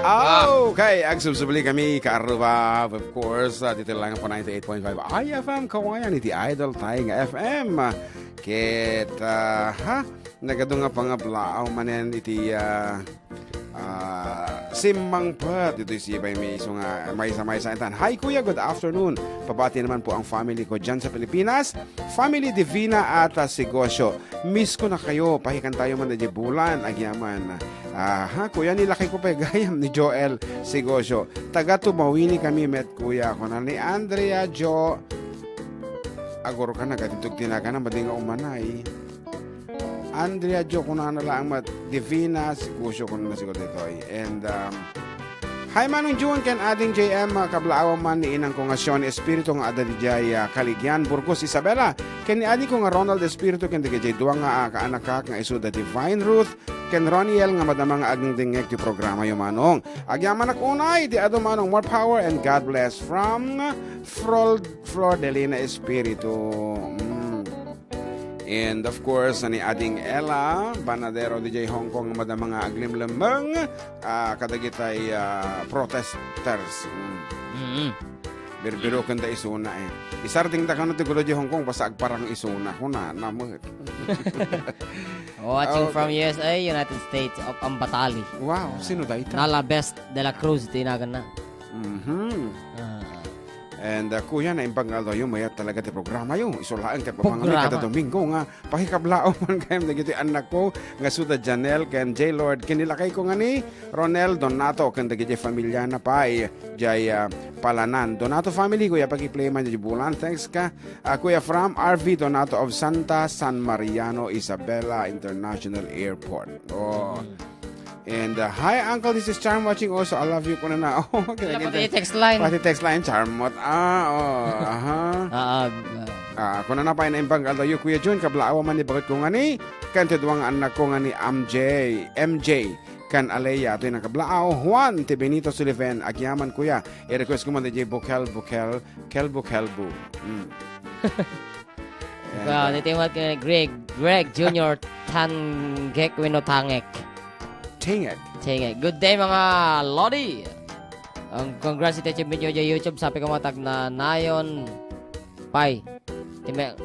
Okay, agsubsubli kami kaaruba, of course, dito lang po 98.5 IFM Cauayan City Idol tayo nga FM. Ket, nagadunga pa nga blaaw manen iti simmang pat dito isibay may iso nga may sa intan. Hi kuya, good afternoon. Pabati naman po ang family ko dyan sa Pilipinas. Family Divina at Sigosyo. Miss ko na kayo. Pahikan tayo man na di bulan. Agyaman. Kuya, nilaki ko pa gayam ni Joel Sigosyo. Taga Tumawini kami met kuya ko na ni Andrea Jo. Agoro ka na gatitog tinaga na madinga umanay. Andrea Jo ko na lang mat Divina Sigosyo ko na siguro ditoy. And hi Manong Jun, ken ading JM, kablaawa man ni inang kongasyon Espiritu nga Adda dijay Kaligyan, Burgos, Isabela. Ken ni adi ko nga Ronald Espiritu, ken dijay duwa nga kaanak ka nga isu da Divine Ruth, ken Roniel nga madama nga aging dingek ti programa yung manong. Agyaman unay, di ado manong more power and God bless from Flor Delina Espiritu. And of course, ni ading Ella, Banadero DJ Hong Kong, madama nga aglimlemang, kadagitay protesters. Birbiro kanda isuna eh. Isarding da kano tigulo di Hong Kong, basta agparang isuna ko na, namut. Watching from USA, United States of Ambatali. Wow, sino da ito? Nala Best de la Cruz, tinagan na. And kuya na imbang aldo yung mayat talaga ti programa yung isulaan kat papangami kada Domingo nga pakikablao man kayong nagiti anak ko nga suda Janelle ken J Lord kinilakay ko nga ni Ronel Donato ken dagiti familia na pa jay Palanan Donato family kuya pagi-play man di bulan thanks ka kuya from RV Donato of Santa San Mariano Isabela International Airport. And hi Uncle, this is Charm watching also. I love you ko na. Pati text line. Pati text line Charmot. Kuna na pa na imbang aldo yu Kuya Jun kablaawa man ni bakit ko nga ni kanto duwang anak ko nga ni MJ kan Alea ito yung nakablaaw Juan ti Benito Sullivan agyaman kuya i-request ko man DJ Kelbu nitiwag ka Greg Jr. Tangek Winotangek. Tingek. Good day mga Lodi. Ang congrats ito sa video sa YouTube. Sabi ko matag na nayon. Pai. Time,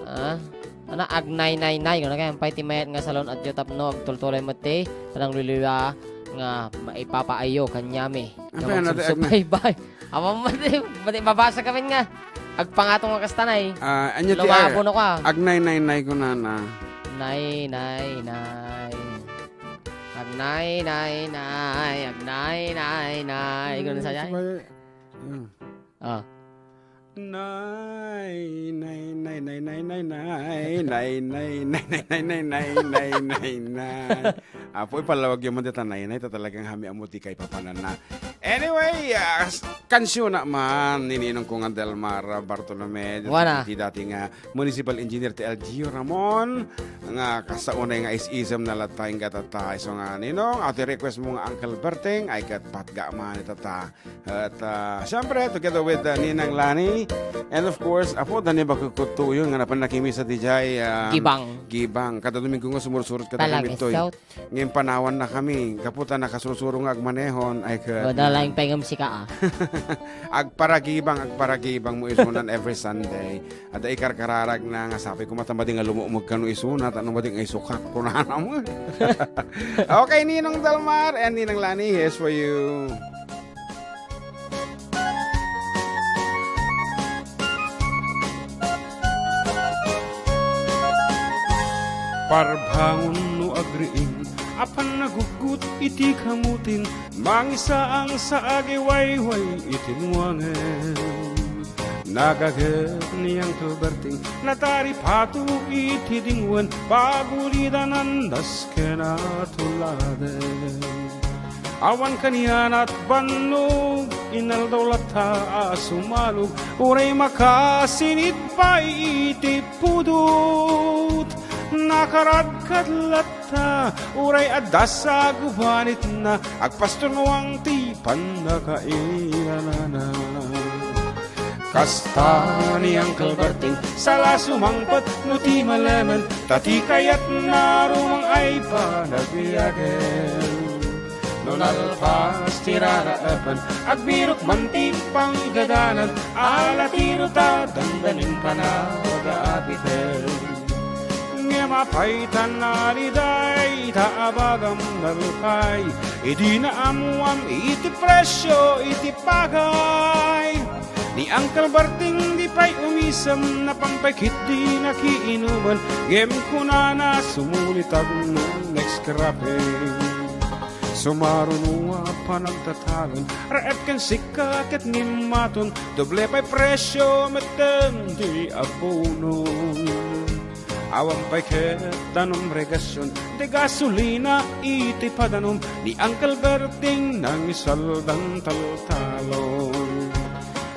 agnay. Kung na pai timayat nga salon at YouTube no. Tultuloy mo te. Tanang liliwa nga maipapaayo kanyami. Bye. Amo mati mabasa kami nga. Agpangatong nga kastanay. Lawabo na ka. Agnay ko na. Nay. Agnay. Ganun sa yan? Apoy palawag yung mga tanay talagang hami amuti kay papanan na. Anyway, kansyon na man nininong ko nga Delmar Bartolome dating municipal engineer ti Elgio Ramon nga kasaunay nga is-ism na latay nga tatay so nga ninong at request mo nga Uncle Berting ay kat patga man itata at syempre together with Ninang Lani and of course apo dani ba kukutuyo nga napan nakimi sa dijay Gibang kada Domingo nga sumursurot kada kami toy ngayon panawan na kami kaputa nakasurusuro nga agmanehon ay laing pengam si ka agparagibang mo isunan every Sunday at ikarkararag na nga sabi ko matamadi nga lumumog kanu isunat ano bading ay sukat kunana mo. Okay, Ninong Dalmar and Ninang Lani, here's for you. Parbangon no agriing apan nagugut iti kamutin mangisa ang sa agiwayway itinwangen nagaget niyang Alberting natari patu iti dingwen pagulidan andas kenatuladen awan kanian at bannog inaldolata asumalog uray makasinit pa iti pudut nakaradkad lata uray adasa gubanit na agpastunuang tipan na kailanana kasta niyang Alberting sala sumangpat no ti malaman tati kayat narumang ay panagbiyagen nunalpas tiraraapan, agbirok mantipang gadanan, alatiro ta, dandanin pa na wag-aapiten. Ngemapay tanaliday, taabagam nalukay, idi na amuam, iti presyo, iti pagay. Ni Uncle Barting di pa'y umisam na pampakit di nakiinuman, gem ko na sumulitag nung next scrapping. Sumarunua pa nagtatalon, raep kan sikakit ngimaton, doble pa'y presyo meten di abonon. Awang pa'y ketanong regasyon, de gasolina iti padanom, ni Uncle Berting nang isaldang taltalon.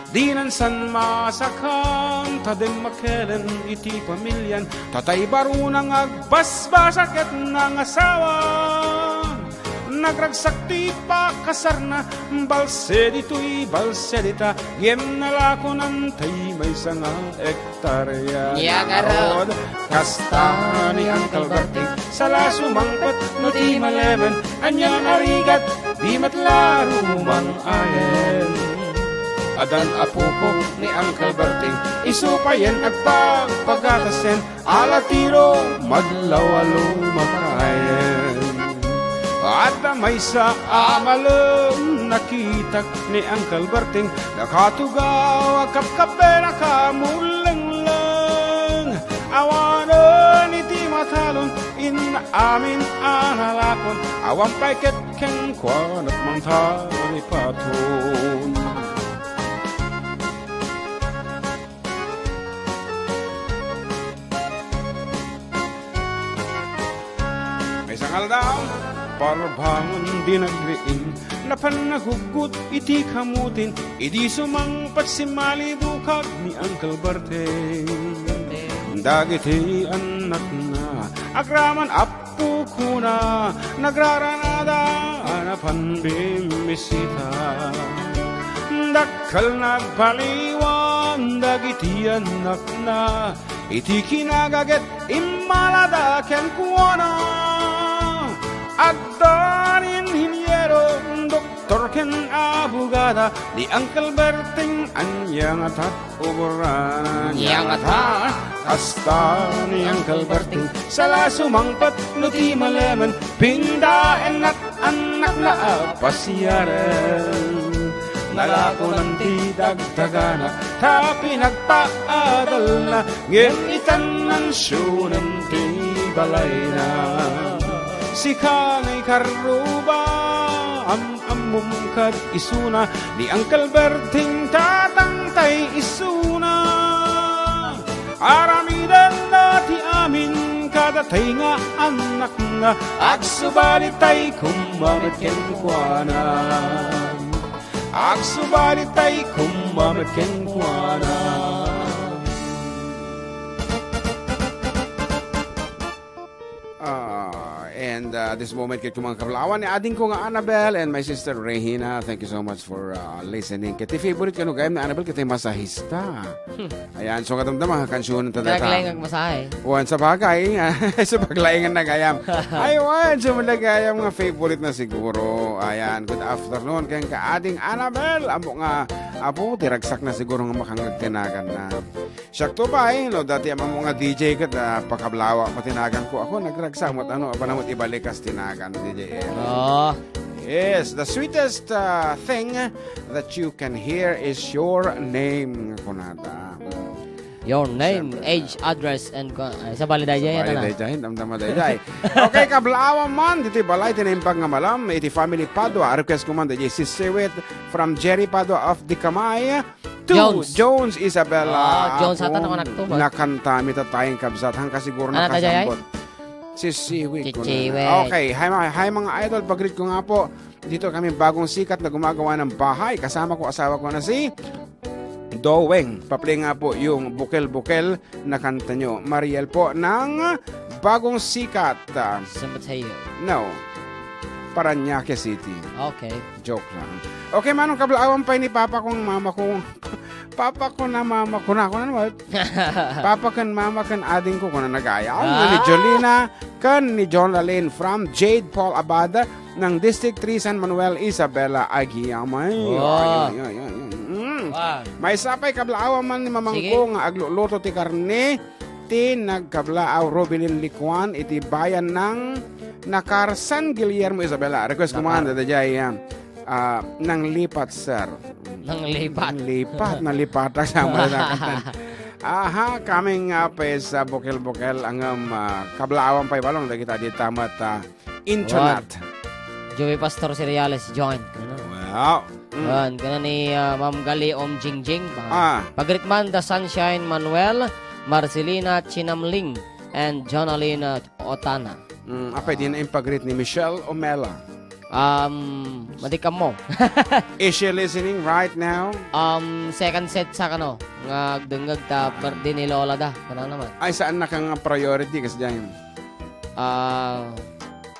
Dinan san masakang, tadem makelen iti pamilyan, tatay barunang agbasbasak at nang asawa. Nagragsak ti pa kasarna, balse dito'y balse dita, gem nalako ng tay may sangang ektarya. Yagarod, kasta ni Uncle Berting, sala sumangpat no di malemen, anyang arigat, di matlaro mang ayen. Adan apupo ni Uncle Berting, isupayan at pagpagatasen, alatiro madlawalo makayen. At may sa amalong nakitak ni Uncle Berting, nakatugaw kapkape nakamulang-lang. Awanan iti matalon, inaamin analakon, awang paiket keng kwan at mangtali paton. Aldaw, parbangon dinagriin, napanagugot iti kamutin, idi sumangpat si malidukag ni Uncle Berting. Dagiti anak na, agraman apu kuna, nagraranada, anapan bimisita. Dakal nagbaliwan, dagiti anak na, iti kinagaget, imalada ken kuwana. Adda ni inhinyero, doktor ken abogada, ni Uncle Berting anyang atat uburan. Yang atat, hasta ni Uncle Berting, sala sumangpat no di malemen, pindaen at anak na apasyaren. Nalako ng ti dagdagana, ta pinagpaadal na, ngemitan ng syunan ti balay na. Si kanay karuba, amum kad isuna, ni Uncle Berting tatangtay isuna. Aramidan na ti amin, kadatay nga anak nga, agsubalitay kumamit ken kuana. Agsubalitay kumamit ken kuana. And this moment kay kumang kablawan ni ading ko nga Annabelle and my sister Regina. Thank you so much for listening. Kiti favorite kanu gayam na Annabelle kiti masahista. Ayan, so katamdama kansyon ta data. Kaglaing ang masahe. Wan sa bagay, sa paglaingan na gayam. Aywan, so malagayam nga favorite na siguro. Ayan, good afternoon kay ka ading Annabelle. Amo nga apo tiragsak na siguro nga makangagtinagan na. Sakto ba no dati amang mga DJ kat pakablawa matinagan ko ako nagragsak mo ano panamot ibalikas tinagan DJ. Oh. Yes, the sweetest thing that you can hear is your name kunata. Your name, age, address, and sa baliday yan na. Baliday, damdamaday. Okay, kablawa man, dito balay, tinimpag nga malam, iti family Padua, request ko man, DJ Sisiwit from Jerry Padua of the Kamay, to Jones Isabella. Jones hata naman nagtubag. Nakanta, mita tayong kabsat, hangka siguro nakasambot. Sisiwit ko na. Okay, hi mga idol, pag-read ko nga po, dito kami bagong sikat na gumagawa ng bahay. Kasama ko, asawa ko na si Doweng. Paplay nga po yung bukel-bukel na kanta nyo. Mariel po ng bagong sikat. No. Paranaque City. Okay. Joke lang. Okay, manong kablaawan pa ni Papa kong mama kong Papa ko na mama ko na naman. Papa kan mama kan ading ko na nag-ayaw. Ni Jolina kan ni John Lalaine from Jade Paul Abada ng District 3 San Manuel Isabela Aguiamay. May sapay kablaawa man ni mamangko nga agluluto ti karne ti nagkablaaw Robilin Licuan iti bayan ng Nakarsan Guillermo Isabela. Request ko man dadayay nang lipat sir. Nang lipat. Nalipat sa malakatan. Aha, kaming sa bukel-bukel ang kablaawan pa ibalong da kita di tamat internet. Joey Pastor Seriales join. Wow. Kana ni Ma'am Gali Om Jingjing. Pagritman the Sunshine Manuel, Marcelina Chinamling, and Jonalina Otana. Apa din ang pagrit ni Michelle Omela? Madikam mo. Is she listening right now? Second set sa kano. Ngagdungag ta birthday ni Lola da. Kana naman. Ay, saan na kang priority kasi dyan?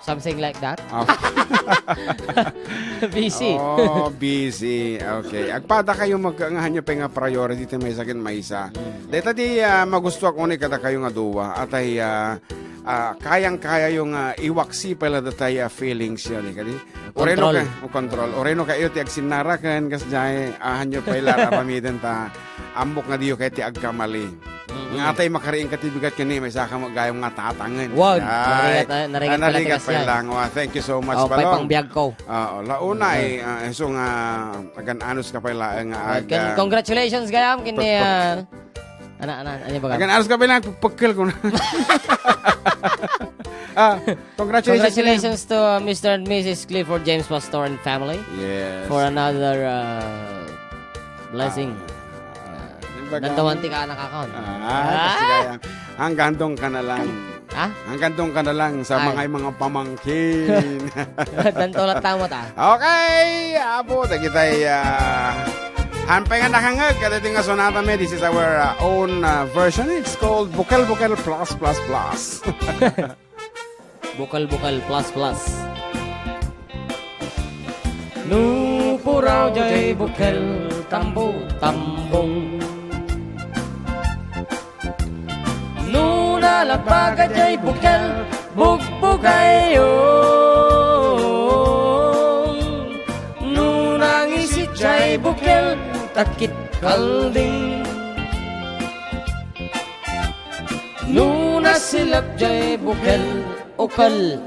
Something like that. Oh. Busy. Busy. Okay. Agpada kayo magkangahan nyo pa nga priority ti may sakin may isa. Dito di magusto ako ni kada kayo nga duwa. At ay kayang-kaya yung iwaksi pala datay feelings yun. Control. Oreno kayo ti agsinarakan kasi dyan hanyo pala rapamidan ta ambok nga diyo kaya ti agkamali. Nga atay makariing katibigat kani may saka magayong nga tatangan. Wow. Narigat pa lang. Thank you so much pa pang biyag ko. Launa so nga agan-anos ka pala nga congratulations gayam kini ano ba? Agan-anos ka pala pagkil ko na. Congratulations to Mr. and Mrs. Clifford James Pastor and family. Yes. For another blessing. Nandawanti ka nakakaon. Hanggang doon ka na lang. Hanggang doon ka na lang sa mga pamangkin. Dantolat tamot Okay. Apo, tagitay hanpay nga nakangag. Kadating nga sonata me. This is our own version. It's called Bukel Bukel Plus Plus Plus. Bukel Bukel Plus Plus. Nupuraw jay bukel tambo tambong. Nunalagbaga jay bukel bugbugayo. Nunangisit jay bukel takit kalding. Nunasilap jay bukel ukal.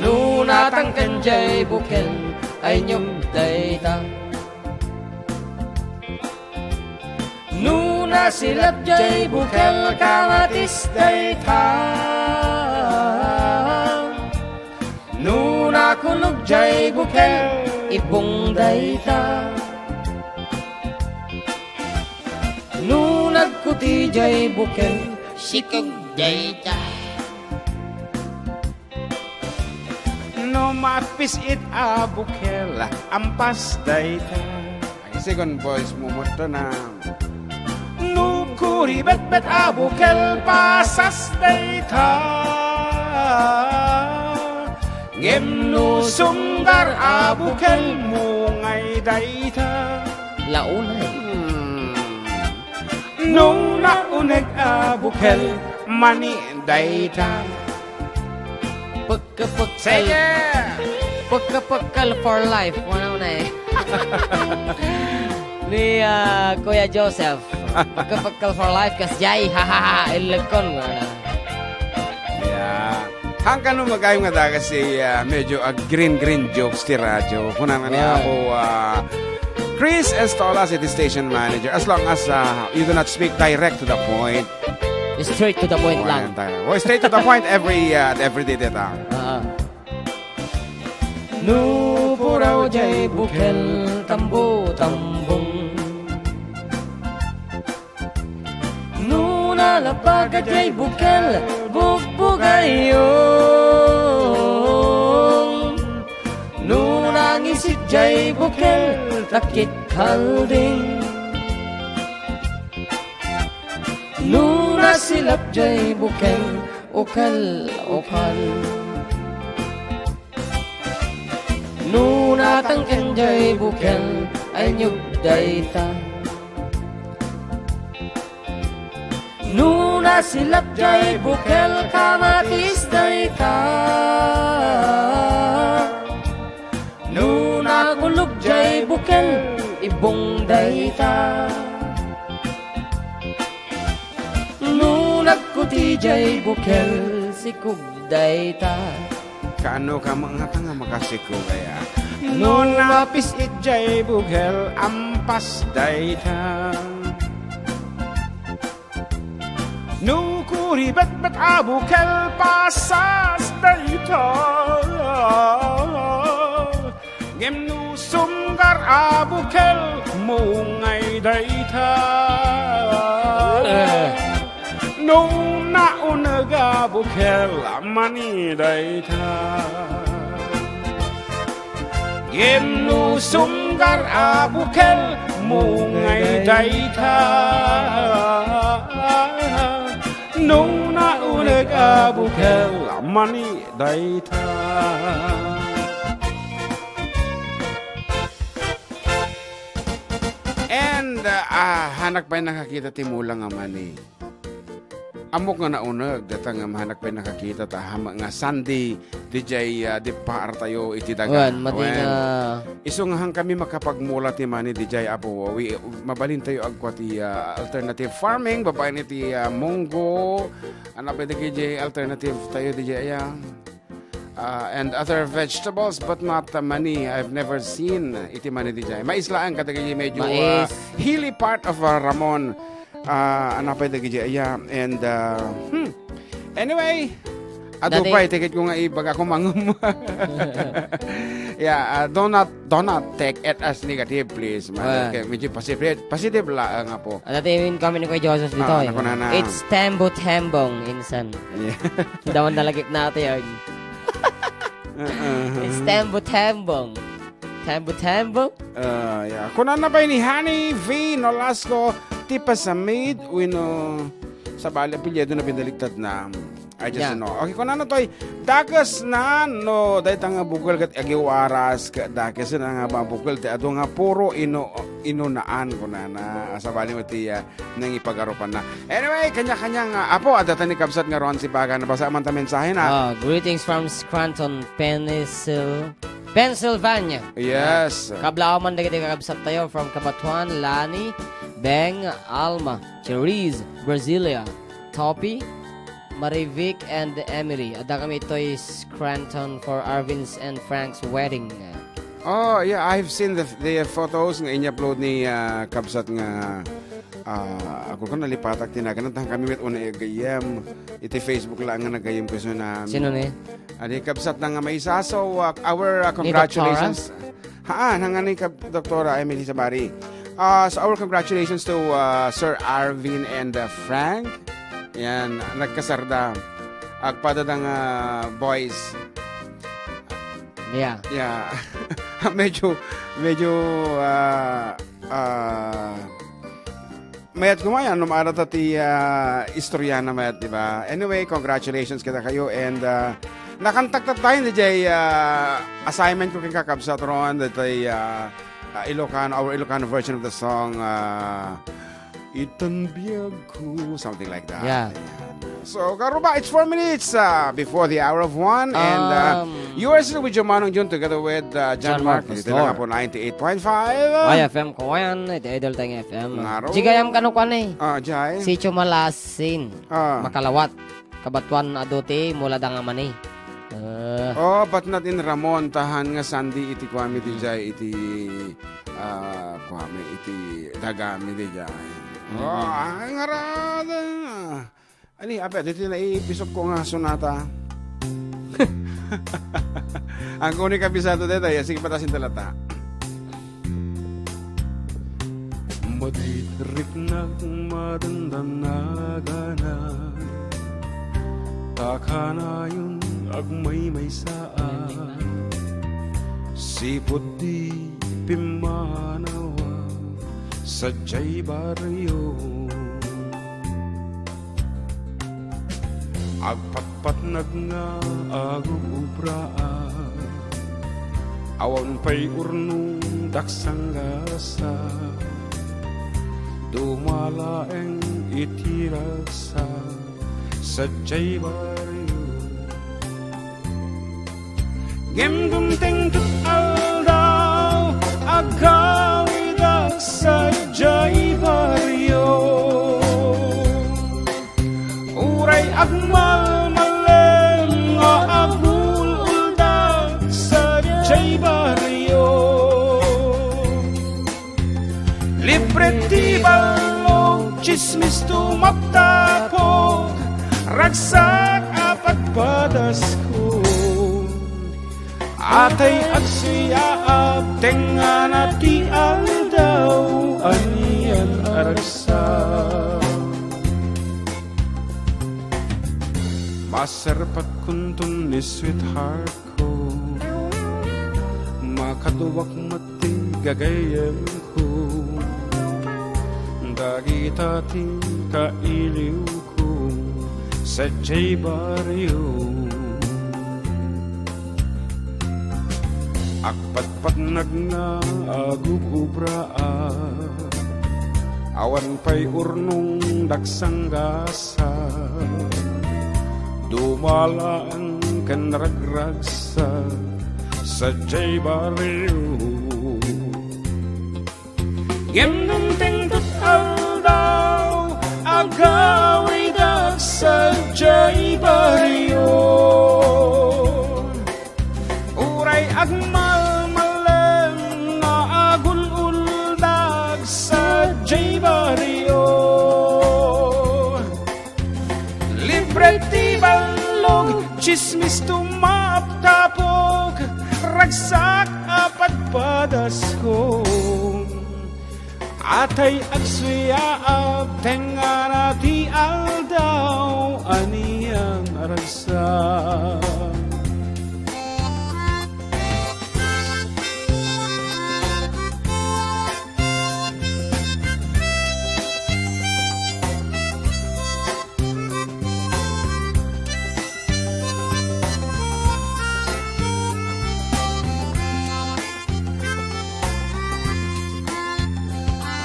Nunatangkan jay bukel ay nyog dayta. Nunasilap jay bukel kamatis dayta. Nunakulog jay bukel ibong dayta. Nunagkuti jay bukel sikog dayta. No mapis it bukel ampas dayta. Ay second voice mo to na. No kuribet bet bukel pasas dayta. Ngem no sunggar bukel mungay dayta. Launay. Nung naunag bukel mani dayta. Pagkapagkal. Pagkapagkal for life. Wala na ni Kuya Joseph. Pagkapagkal for life. Kasjay. Ilagkon. Yeah. Hanggang nung magayong nga kasi medyo green jokes ti radyo. Kunan na niya ako Chris Estola, City Station Manager. As long as you do not speak direct to the point. Straight to the point lang. Straight to the point every day dito. Nupuraw jay bukel tambo tambong. Nunalapaga jay bukel bugbugayong. Nunangisit jay bukel takit kalding. Nunasilap jay bukel ukal. Nunatang enjoy bukel ay nyug dayta. Nuna silap jay bukel kamatis dayta. Nuna kulog jay bukel ibong dayta. Nuna kuti jay bukel sikug dayta. Kaano ka mga tanga makasiko kaya? Nuna pisit jay bukel ampas dayta. Nukuri bet abukel pasas dayta. Gem nu sumgar abukel mungay dayta. Nuna unag abukel mani dayta. Gem nu sumgar abukel mungay dayta. Nuna unag abukel mani dayta. And hanak pa nakakita timula nga mani. Amok nga naunag datang nga hanak pa nakakita ta hama nga Sunday DJ di paar tayo iti daga. Iso nga hang kami makapagmula ti mani DJ apo mabalin tayo agwa ti alternative farming babae ni ti munggo ano pa DJ alternative tayo DJ and other vegetables but not mani. I've never seen iti mani DJ. Maislaan kada kay medyo hilly part of Ramon. Ano pa ito and anyway ato pa ticket ko nga ibag ako mangum. Yeah, do not take it as negative please man. Okay, medyo positive lang nga po. Dati kami ni Kuya Joseph dito it's tembo tembong insan. Dawan nalagip natin yun. It's tembo tembong. Tembo? Yeah. Kunan na ba ni Honey V Nolasco tipa sa maid wino sa bali apelyido na pinaligtad na I just know. Okay, kunan na to'y dagas na no dahil nga bukol kat agiwaras ka dagas na nga mabukol ti ado nga puro inunaan kunan na sa bali mati nang ipagarupan na. Anyway, kanya-kanya nga apo adata ni kabsat nga ron si Baga na basa man ta mensahe na. Greetings from Scranton, Pennsylvania. Yes. Kablao man dagiti kakabsat tayo from Kabatuan, Lani, Beng, Alma, Cherise, Brasilia, Topi, Marivic, and Emily. Ada kami ito'y Scranton for Arvin's and Frank's wedding. Oh, yeah, I've seen the photos nga in-upload ni kabsat nga ako ko nalipatak tinaganatan kami mit una gayam iti Facebook lang nga nagayam ko na sino ni? Adi kabsat na nga may isa so our congratulations hanga ni Dr. Emily Sabari. So our congratulations to Sir Arvin and Frank. Yan, nagkasarda agpada ng boys. Yeah. medyo mayat kumayan numarata ti istorya na mayat, di ba? Anyway, congratulations kita kayo and nakantaktat tayo DJ assignment ko kang kakabsat ron datay our Ilocano version of the song Itanbiyag ko, something like that. Yeah. So, Karuba, it's 4 minutes before the hour of 1 and you are still with your Manong Jun together with John Mark. Dito lang po 98.5 Ay FM Cauayan, ito idol tayong FM. Jigayam kanukwan Jai Sitio Malasin Makalawat Kabatuan adote mula dangaman but not in Ramon tahan nga Sandy iti kwami di Jai iti kwami iti dagami di Jai. Ang arada. Ani, apa dito na ipisok ko nga sonata. Ang kuning kabisado dito, sige patasin talata. Maditrik na madandanaga takana yun agmay saan sipot di pimanawa sadyay baryo agpatpat nag nga agubraan awan pa'y urnong daksanggasa, dumalaeng itirasa, sadya'y baryo. Gemgumteng tutal daw, agawidak sadya'y baryo. Uray agmal malem nga agululdak sadya'y baryo. Libre ti balog, chismis tumaptapog, ragsak apat badas ko. Atay at siyaab, tenga na ti aldaw, anian aragsa. Masarpat kuntun ni sweetheart ko, makaduwak mati gagayam ko. Dagita ti kailiw ko, sadya'y baryo. Akpatpat nagnaagububraa, awan pa'y urnong daksanggasa, dumalaan kan ragragsa, sadya'y baryo. Gemgumteng tutal daw, agawidak sadya'y baryo. Uray agmal malem nga agululdag sadya'y baryo. Libre ti balog, chismis tumaptapog, ragsak apat badas ko. Atay agsuyaab, tenga na ti aldaw, aniyang aragsa.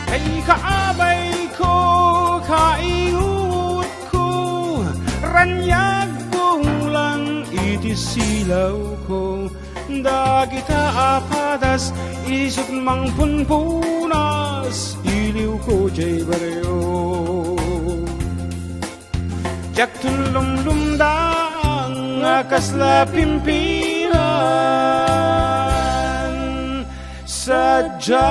Ay kaabay ko, kaiut ko, ranyag kong lang itisilaw ko. Dagita apadas, isot mang punpunas, iliw ko jay baryo. Jak tulum-lumdang akasla pimpiran, sadya